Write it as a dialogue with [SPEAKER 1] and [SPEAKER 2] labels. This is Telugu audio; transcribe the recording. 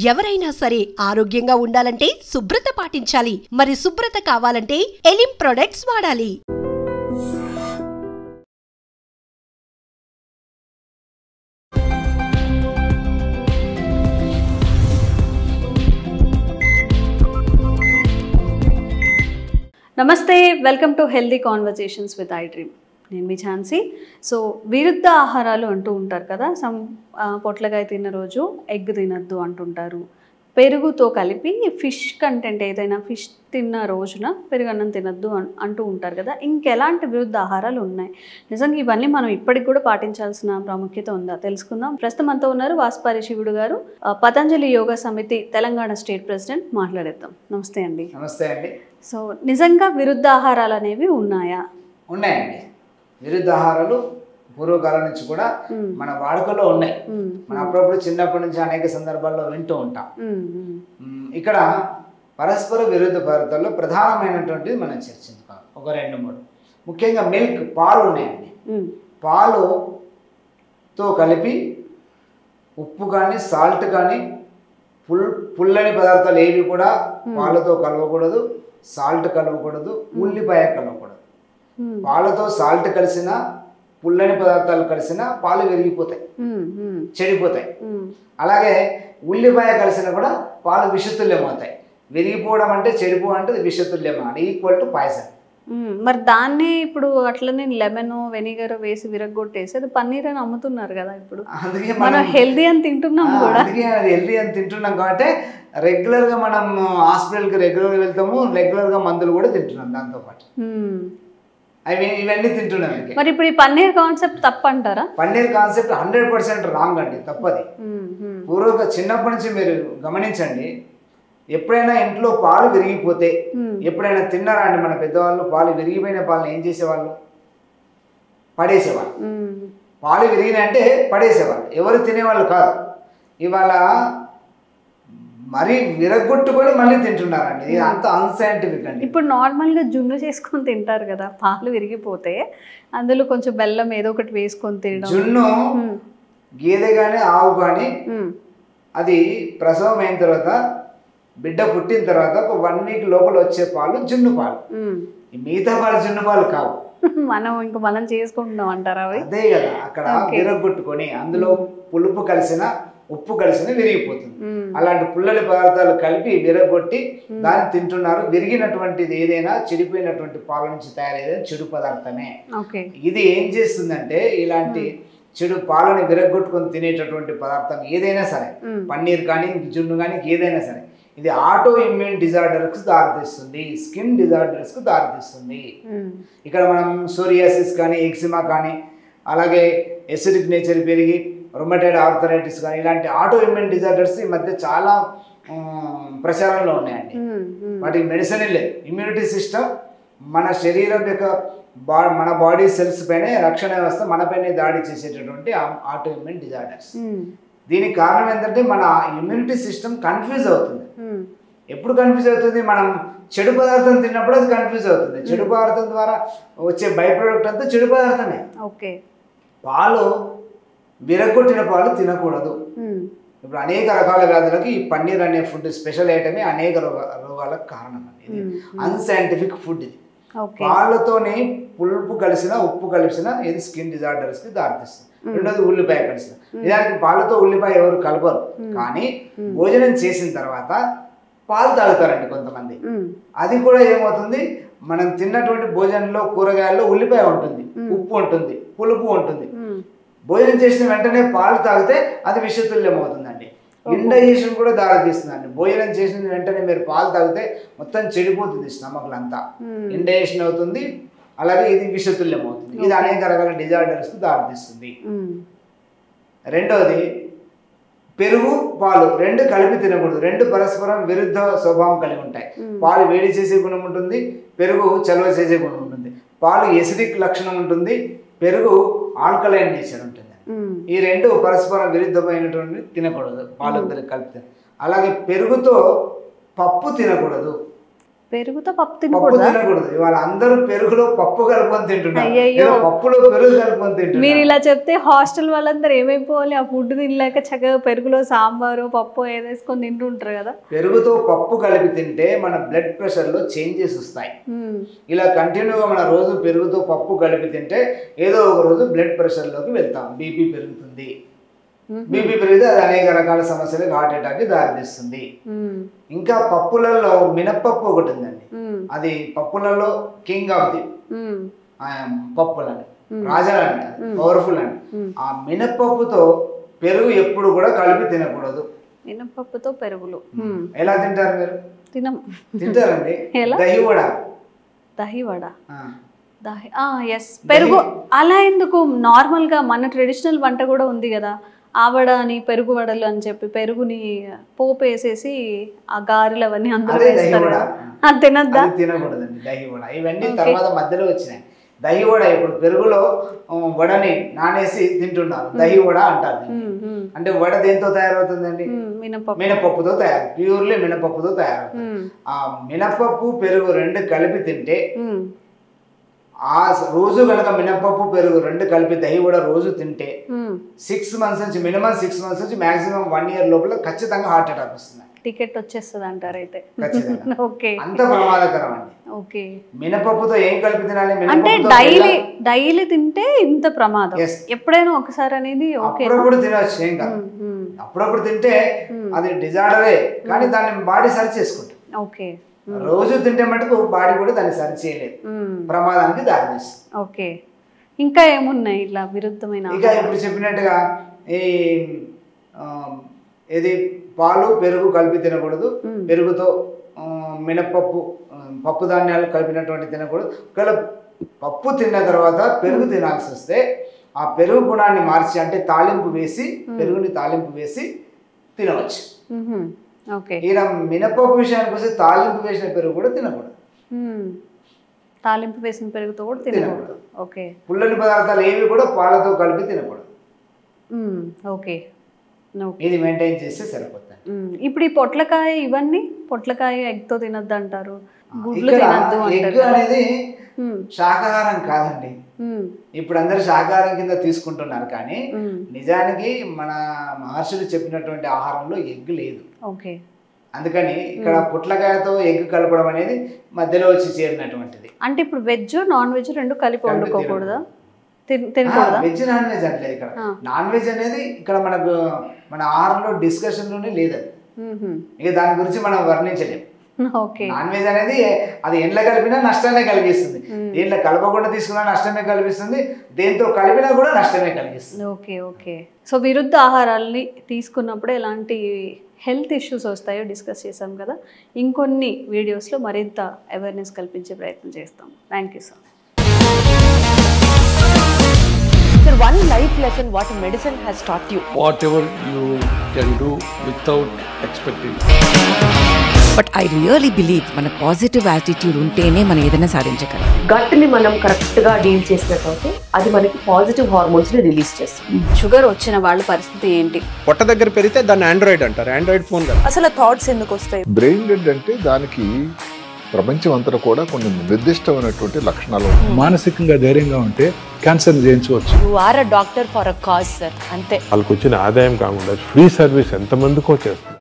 [SPEAKER 1] ఎవరైనా సరే ఆరోగ్యంగా ఉండాలంటే శుభ్రత పాటించాలి. మరి శుభ్రత కావాలంటే ఎలిం ప్రొడక్ట్స్ వాడాలి.
[SPEAKER 2] నమస్తే, welcome to healthy conversations with I dream. నేను మీ ఝాన్సీ. సో విరుద్ధ ఆహారాలు అంటూ ఉంటారు కదా. పొట్లకాయ తిన్న రోజు ఎగ్ తినద్దు అంటుంటారు. పెరుగుతో కలిపి ఫిష్ కంటెంట్ ఏదైనా ఫిష్ తిన్న రోజున పెరుగన్నం తినద్దు అంటూ ఉంటారు కదా. ఇంకెలాంటి విరుద్ధ ఆహారాలు ఉన్నాయి? నిజంగా ఇవన్నీ మనం ఇప్పటికి కూడా పాటించాల్సిన ప్రాముఖ్యత ఉందా? తెలుసుకుందాం. ప్రస్తుతం అంతా ఉన్నారు వాసుపారి శివుడు గారు, పతంజలి యోగా సమితి తెలంగాణ స్టేట్ ప్రెసిడెంట్. మాట్లాడేద్దాం. నమస్తే అండి.
[SPEAKER 3] నమస్తే అండి.
[SPEAKER 2] సో నిజంగా విరుద్ధ ఆహారాలు అనేవి ఉన్నాయా?
[SPEAKER 3] ఉన్నాయండి. విరుద్ధ ఆహారాలు పూర్వకాలం నుంచి కూడా మన వాడుకలో ఉన్నాయి. మనం అప్పుడప్పుడు చిన్నప్పటి నుంచి అనేక సందర్భాల్లో వింటూ ఉంటాం. ఇక్కడ పరస్పర విరుద్ధ పదార్థాల్లో ప్రధానమైనటువంటిది మనం చర్చించుకోవాలి. ఒక 2-3 ముఖ్యంగా మిల్క్, పాలు ఉన్నాయండి. పాలుతో కలిపి ఉప్పు కానీ సాల్ట్ కానీ పుల్లని పదార్థాలు ఏవి కూడా పాలతో కలవకూడదు, సాల్ట్ కలవకూడదు, ఉల్లిపాయ కలవకూడదు. పాలతో సాల్ట్ కలిసిన పుల్లని పదార్థాలు కలిసిన పాలు విరిగిపోతాయి, చెడిపోతాయి. అలాగే ఉల్లిపాయ కలిసిన కూడా పాలు విషతుల్యమవుతాయి. విరిగిపోవడం అంటే చెడిపోవడం అంటే విషతుల్యం అంటే ఈక్వల్ టు పాయిజన్.
[SPEAKER 2] మరి దాన్నే ఇప్పుడు అట్లనే లెమన్ వెనిగర్ వేసి విరగొట్టేసి అది పన్నీర్ అని అమ్ముతున్నారు కదా. ఇప్పుడు
[SPEAKER 3] అందుకే
[SPEAKER 2] మనం హెల్దీ అని తింటున్నాం కూడా.
[SPEAKER 3] అందుకే హెల్దీ అని తింటున్నాం కాబట్టి రెగ్యులర్గా మనం హాస్పిటల్కి రెగ్యులర్గా వెళ్తాము, రెగ్యులర్గా మందులు కూడా తింటున్నాం దాంతోపాటు. ఇవన్నీ తింటున్నాం.
[SPEAKER 2] మరి ఇప్పుడు ఈ పన్నీర్ కాన్సెప్ట్ తప్పంటారా?
[SPEAKER 3] పన్నీర్ కాన్సెప్ట్ 100% రాంగ్ అండి, తప్పది. చిన్నప్పటి నుంచి మీరు గమనించండి, ఎప్పుడైనా ఇంట్లో పాలు విరిగిపోతే ఎప్పుడైనా తిన్నారా అండి మన పెద్దవాళ్ళు? పాలు విరిగిపోయిన పాలను ఏం చేసేవాళ్ళు? పడేసేవాళ్ళు. పాలు విరిగినాయంటే పడేసేవాళ్ళు, ఎవరు తినేవాళ్ళు కాదు. ఇవాళ మరీ విరగొట్టుకొని మళ్ళీ తింటున్నారండి. ఇది అంత అన్సైంటిఫిక్ అండి.
[SPEAKER 2] ఇప్పుడు నార్మల్గా జున్ను చేసుకొని తింటారు కదా, పాలు విరిగిపోతే అందులో కొంచెం బెల్లం ఏదో ఒకటి వేసుకొని తినడం.
[SPEAKER 3] జున్ను గేదె కానీ ఆవు కానీ అది ప్రసవం అయిన తర్వాత బిడ్డ పుట్టిన తర్వాత ఒక 1 వీక్ లోపల వచ్చే పాలు జున్ను పాలు. మిగతా పాలు జున్ను పాలు కావు.
[SPEAKER 2] మనం చేసుకుంటున్నాం అంటారా?
[SPEAKER 3] అదే కదా, అక్కడ విరగొట్టుకొని అందులో పులుపు కలిసిన ఉప్పు కలిసిన విరిగిపోతుంది. అలాంటి పుల్లని పదార్థాలు కలిపి విరగొట్టి దాన్ని తింటున్నారు. విరిగినటువంటిది ఏదైనా చెడిపోయినటువంటి పాల నుంచి తయారయ్యేది చెడు పదార్థమే. ఇది ఏం చేస్తుందంటే ఇలాంటి చెడు పాలని విరగొట్టుకొని తినేటటువంటి పదార్థం ఏదైనా సరే, పన్నీర్ కానీ జున్ను కానీ ఏదైనా సరే, ఇది ఆటో ఇమ్యూన్ డిజార్డర్స్ దారితీస్తుంది, స్కిన్ డిజార్డర్స్ కు దారితీస్తుంది. ఇక్కడ మనం సోరియాసిస్ కానీ ఎక్సిమా కానీ అలాగే ఎసిడిక్ నేచర్ పెరిగి రొమటైడ్ ఆర్థరైటిస్ కానీ ఇలాంటి ఆటో ఇమ్యూన్ డిజార్డర్స్ ఈ మధ్య చాలా ప్రచారంలో ఉన్నాయండి. వాటికి మెడిసిన్ లేదు. ఇమ్యూనిటీ సిస్టమ్ మన శరీరం యొక్క మన బాడీ సెల్స్ పైనే రక్షణ వ్యవస్థ మనపైనే దాడి చేసేటటువంటి ఆటో ఇమ్యూన్ డిజార్డర్స్. దీనికి కారణం ఏంటంటే మన ఇమ్యూనిటీ సిస్టమ్ కన్ఫ్యూజ్ అవుతుంది. ఎప్పుడు కన్ఫ్యూజ్ అవుతుంది? మనం చెడు పదార్థం తిన్నప్పుడు అది కన్ఫ్యూజ్ అవుతుంది. చెడు పదార్థం ద్వారా వచ్చే బై ప్రోడక్ట్ అంతా చెడు పదార్థమే. పాలు విరగొట్టిన పాలు తినకూడదు. ఇప్పుడు అనేక రకాల వ్యాధులకు ఈ పన్నీర్ అనే ఫుడ్ స్పెషల్ ఐటమే అనేక రోగాలకు కారణం. ఇది అన్సైంటిఫిక్ ఫుడ్. ఇది పాలతోనే పులుపు కలిసిన ఉప్పు కలిసిన ఇది స్కిన్ డిజార్డర్స్ కి దారితీస్తుంది. రెండోది ఉల్లిపాయ కలిసిన. నిజానికి పాలతో ఉల్లిపాయ ఎవరు కలపరు, కానీ భోజనం చేసిన తర్వాత పాలు తాగుతారండి కొంతమంది. అది కూడా ఏమవుతుంది, మనం తిన్నటువంటి భోజనంలో కూరగాయల్లో ఉల్లిపాయ ఉంటుంది, ఉప్పు ఉంటుంది, పులుపు ఉంటుంది. భోజనం చేసిన వెంటనే పాలు తాగితే అది విషతుల్యం అవుతుందండి. ఇండైజెషన్ కూడా దారితీస్తుందండి. భోజనం చేసిన వెంటనే మీరు పాలు తాగితే మొత్తం చెడిపోతుంది, స్టమక్లు అంతా ఇండైజెషన్ అవుతుంది. అలాగే ఇది విషతుల్యం అవుతుంది. ఇది అనేక రకాల డిజార్డర్స్కు దారితీస్తుంది. రెండోది పెరుగు పాలు రెండు కలిపి తినకూడదు. రెండు పరస్పరం విరుద్ధ స్వభావం కలిగి ఉంటాయి. పాలు వేడి చేసే గుణం ఉంటుంది, పెరుగు చలవ చేసే గుణం ఉంటుంది. పాలు ఎసిడిక్ లక్షణం ఉంటుంది, పెరుగు ఆల్కలైన్ నేచర్ ఉంటుంది. ఈ రెండు పరస్పరం విరుద్ధమైనటువంటి తినకూడదు, పాలు కలిపి. అలాగే పెరుగుతో పప్పు తినకూడదు.
[SPEAKER 2] పెరుగుతో పప్పు
[SPEAKER 3] పప్పు
[SPEAKER 2] తినకూడదా?
[SPEAKER 3] తినకూడదు. ఇవాళ అందరూ పెరుగులో పప్పు కలుపుకొని తింటున్నారు,
[SPEAKER 2] అయ్యయ్యో.
[SPEAKER 3] లేదా పప్పులో పెరుగు కలుపుకొని తింటున్నారు.
[SPEAKER 2] మీరు ఇలా చెప్తే హాస్టల్ వాళ్ళందరూ ఏమైపోవాలి? ఆ ఫుడ్ తినలేక చక్కగా పెరుగులో సాంబారు పప్పు ఏదేసుకొని తింటుంటారు కదా.
[SPEAKER 3] పెరుగుతో పప్పు కలిపి తింటే మన బ్లడ్ ప్రెషర్లో చేంజెస్ వస్తాయి. ఇలా కంటిన్యూగా మన రోజు పెరుగుతో పప్పు కలిపి తింటే ఏదో ఒక రోజు బ్లడ్ ప్రెషర్లోకి వెళ్తాం, బీపీ పెరుగుతుంది. బీపీ పెరిగితే అది అనేక రకాల సమస్యలకు, హార్ట్ అటాక్కి దారితీస్తుంది. ఇంకా పప్పులలో మినప్పప్పు ఒకటి ఉందండి, అది పప్పులలో కింగ్ ఆఫ్ ది పప్పులని, రాజాలని, పవర్ఫుల్ అని. ఆ మినప్పప్పుతో పెరుగు ఎప్పుడు కూడా కలిపి తినకూడదు.
[SPEAKER 2] మినపప్పుతో పెరుగులు
[SPEAKER 3] ఎలా తింటారు మీరు? తింటారండి. దహివడ.
[SPEAKER 2] దహివడ, ఎస్, పెరుగు. అలా ఎందుకు? నార్మల్గా మన ట్రెడిషనల్ వంట కూడా ఉంది కదా, ఆవడ అని, పెరుగు వడలు అని చెప్పి పెరుగుని పోపు వేసేసి ఆ గారెలు అవన్నీ అందరూ వేస్తారు. అది తినద్దా?
[SPEAKER 3] తినకూడదండి దహివడ. ఇవన్నీ తర్వాత మధ్యలో వచ్చినాయి. దహివడ ఇప్పుడు పెరుగులో వడని నానేసి తింటున్నారు, దహివడ అంటారు. అంటే వడ దేంతో తయారవుతుందండి? మినపప్పుతో తయారు, ప్యూర్లీ మినపప్పుతో తయారవుతుంది. ఆ మినపప్పు పెరుగు రెండు కలిపి తింటే, ఆ రోజు కనుక మినపప్పు పెరుగు రెండు కలిపి దహివడ రోజు తింటే 6 months నుంచి, మినిమం 6 months నుంచి మాక్సిమం 1 year లోపల ఖచ్చితంగా హార్ట్ అటాక్ వస్తుంది.
[SPEAKER 2] టికెట్ వచ్చేస్తుంది అంటారు అయితే.
[SPEAKER 3] ఓకే, అంత ప్రమాదకరం అండి.
[SPEAKER 2] ఓకే,
[SPEAKER 3] మినపప్పుతో ఏం కలిపి తినాలి?
[SPEAKER 2] అంటే డైలీ తింటే ఇంత ప్రమాదం? ఎప్పుడైనా ఒకసారి అనేది ఓకే,
[SPEAKER 3] అప్పుడప్పుడు తినవచ్చు, ఏం కాదు. అప్పుడప్పుడు తింటే అది డిజార్డరే, కానీ దాన్ని బాడీ సరి చేసుకుంటుంది.
[SPEAKER 2] ఓకే,
[SPEAKER 3] రోజు తింటే మటుకు బాడీ కూడా దాన్ని సరి చేయలేదు, ప్రమాదానికి దారితీస్తుంది.
[SPEAKER 2] ఓకే, ఇంకా ఏమున్నాయి ఇలా విరుద్ధమైన?
[SPEAKER 3] ఇంకా ఇప్పుడు చెప్పినట్టుగా ఈ ఇది పాలు పెరుగు కలిపి తినకూడదు. పెరుగుతో మినపప్పు, పప్పు ధాన్యాలు కలిపినటువంటి తినకూడదు. ఒకవేళ పప్పు తిన్న తర్వాత పెరుగు తినాల్సి వస్తే ఆ పెరుగు గుణాన్ని మార్చి, అంటే తాలింపు వేసి, పెరుగుని తాలింపు వేసి తినవచ్చు. ఇలా మినపప్పు విషయానికి వస్తే తాలింపు వేసిన పెరుగు కూడా తినకూడదు.
[SPEAKER 2] తాలింపు వేసిన పెరుగుతో కూడా తినకూడదు. ఓకే,
[SPEAKER 3] పుల్లని పదార్థాలు ఏవి కూడా పాలతో కలిపి తినకూడదు.
[SPEAKER 2] ఓకే,
[SPEAKER 3] ఇది మెయింటైన్ చేస్తే సరిపోతుంది.
[SPEAKER 2] ఇప్పుడు ఈ పొట్లకాయ, ఇవన్నీ పొట్లకాయ ఎగ్తో తినద్దు అంటారు, గుడ్లు తినద్దు అంటారు.
[SPEAKER 3] ఎగ్ అనేది శాకాహారం కాదండి. ఇప్పుడు అందరు శాకాహారం కింద తీసుకుంటున్నారు, కానీ నిజానికి మన మహర్షులు చెప్పినటువంటి ఆహారంలో ఎగ్ లేదు.
[SPEAKER 2] ఓకే,
[SPEAKER 3] అందుకని ఇక్కడ పుట్లకాయతో ఎగ్ కలపడం అనేది మధ్యలో వచ్చి చేరినటువంటిది.
[SPEAKER 2] అంటే ఇప్పుడు వెజ్ నాన్ వెజ్ రెండు కలిపి వండుకోకూడదా?
[SPEAKER 3] వెజ్ నాన్ వెజ్ అంటే ఇక్కడ నాన్ వెజ్ అనేది ఇక్కడ మనకు మన ఆహారంలో డిస్కషన్ లోనే లేదు. ఇక దాని గురించి మనం వర్ణించలేము. నాన్ వెజ్ అనేది అది ఎండ్ల కలిపినా నష్టాన్ని కలిగిస్తుంది, దేంట్లో కలపకుండా తీసుకున్నా నష్టమే కలిగిస్తుంది, దేంతో కలిపినా కూడా నష్టమే కలిగిస్తుంది.
[SPEAKER 2] Okay, okay. సో విరుద్ధ ఆహారాలని తీసుకున్నప్పుడు ఎలాంటి హెల్త్ ఇష్యూస్ వస్తాయో డిస్కస్ చేసాం కదా. ఇంకొన్ని వీడియోస్లో మరింత అవేర్నెస్ కల్పించే ప్రయత్నం చేస్తాం. Thank you sir.
[SPEAKER 4] Sir, one life lesson what medicine has taught you.
[SPEAKER 5] Whatever you can do without expecting.
[SPEAKER 6] But I really believe మన పాజిటివ్ యాటిట్యూడ్ ఉంటేనే మనం ఏదైనా సాధించగలం.
[SPEAKER 4] గట్ ని మనం కరెక్ట్ గా డీల్ చేసినట్లయితే అది మనకి పాజిటివ్ హార్మోన్స్ ని రిలీజ్ చేస్తుంది.
[SPEAKER 2] షుగర్ వచ్చిన వాళ్ళ పరిస్థితి ఏంటి?
[SPEAKER 7] పొట్ట దగ్గర పెరిగితే దాన్ని ఆండ్రాయిడ్ అంటారు, ఆండ్రాయిడ్ ఫోన్ కదా.
[SPEAKER 4] అసలు థాట్స్ ఎందుకు వస్తాయి?
[SPEAKER 8] బ్రెయిన్ డెడ్ అంటే దానికి ప్రపంచం అంతా కూడా కొన్ని నిర్దిష్టమైనటువంటి లక్షణాలు.
[SPEAKER 9] మానసికంగా ధైర్యంగా ఉంటే క్యాన్సర్ జయించవచ్చు.
[SPEAKER 4] You are a doctor for a cause sir, అంతే.
[SPEAKER 10] వాళ్ళకి వచ్చిన ఆదాయం కాకుండా ఫ్రీ సర్వీస్ ఎంతమందికో చేస్తారు.